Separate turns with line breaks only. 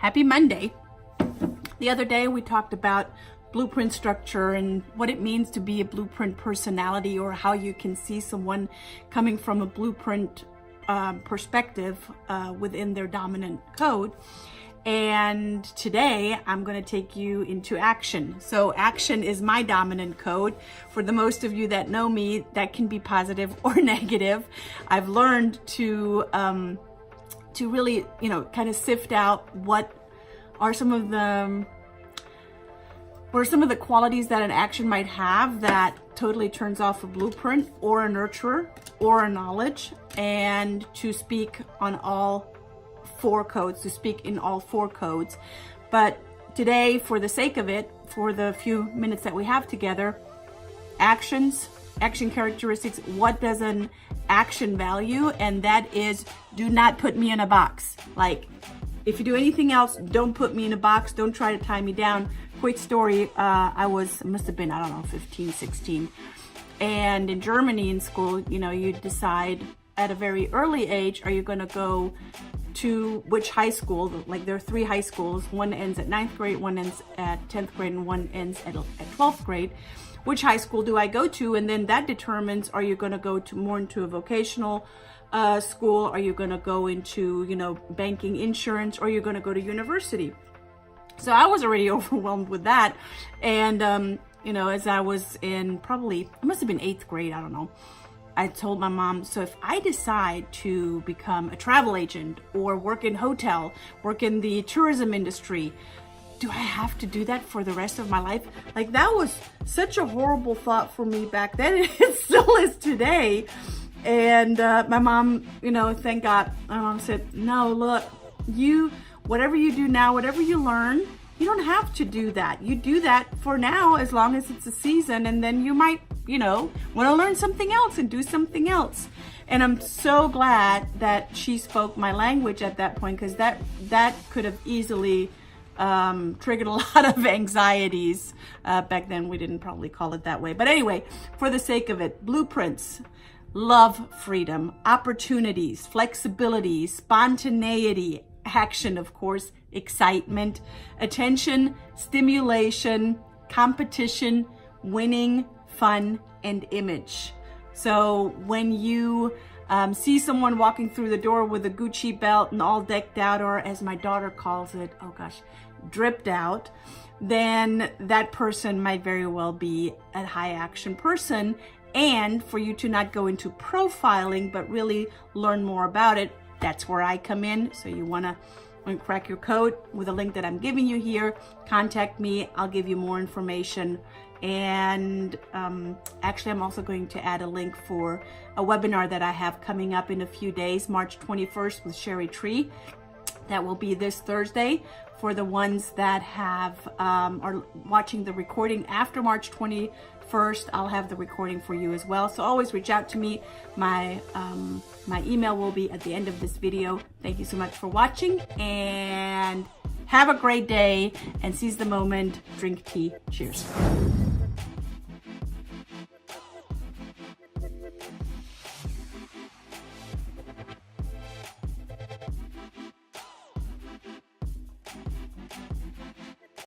Happy Monday. The other day we talked about blueprint structure and what it means to be a blueprint personality, or how you can see someone coming from a blueprint perspective within their dominant code. And today I'm going to take you into action. So action is my dominant code. For the most of you that know me, that can be positive or negative. I've learned to really, kind of sift out what are some of the qualities that an action might have that totally turns off a blueprint or a nurturer or a knowledge, and to speak on all four codes, to speak in all four codes. But today, for the sake of it, for the few minutes that we have together, action characteristics, what does an action value? And that is, do not put me in a box. Like, if you do anything else, don't put me in a box. Don't try to tie me down. Quick story, must have been, 15, 16. And in Germany in school, you decide at a very early age, are you going to go to which high school? Like, there are three high schools. One ends at 9th grade, one ends at 10th grade, and one ends at 12th grade. Which high school do I go to? And then that determines, are you going to go more into a vocational school? Are you going to go into, banking, insurance, or are you going to go to university? So I was already overwhelmed with that. And, as I was in I must have been 8th grade, I don't know. I told my mom, so if I decide to become a travel agent or work in hotel, work in the tourism industry, do I have to do that for the rest of my life? Like, that was such a horrible thought for me back then. It still is today. And my mom, thank God, my mom said, no, look, whatever you do now, whatever you learn, you don't have to do that. You do that for now, as long as it's a season, and then you might, want to learn something else and do something else. And I'm so glad that she spoke my language at that point, because that could have easily triggered a lot of anxieties. Back then, we didn't probably call it that way. But anyway, for the sake of it, blueprints: love, freedom, opportunities, flexibility, spontaneity, action, of course, excitement, attention, stimulation, competition, winning, fun, and image. So when you see someone walking through the door with a Gucci belt and all decked out, or as my daughter calls it, dripped out, then that person might very well be a high action person. And for you to not go into profiling, but really learn more about it, that's where I come in. So you want to crack your code with a link that I'm giving you here. Contact me. I'll give you more information. And actually, I'm also going to add a link for a webinar that I have coming up in a few days, March 21st with Sherry Tree. That will be this Thursday. For the ones that are watching the recording after March 21st, I'll have the recording for you as well. So always reach out to me. My email will be at the end of this video. Thank you so much for watching, and have a great day, and seize the moment. Drink tea. Cheers.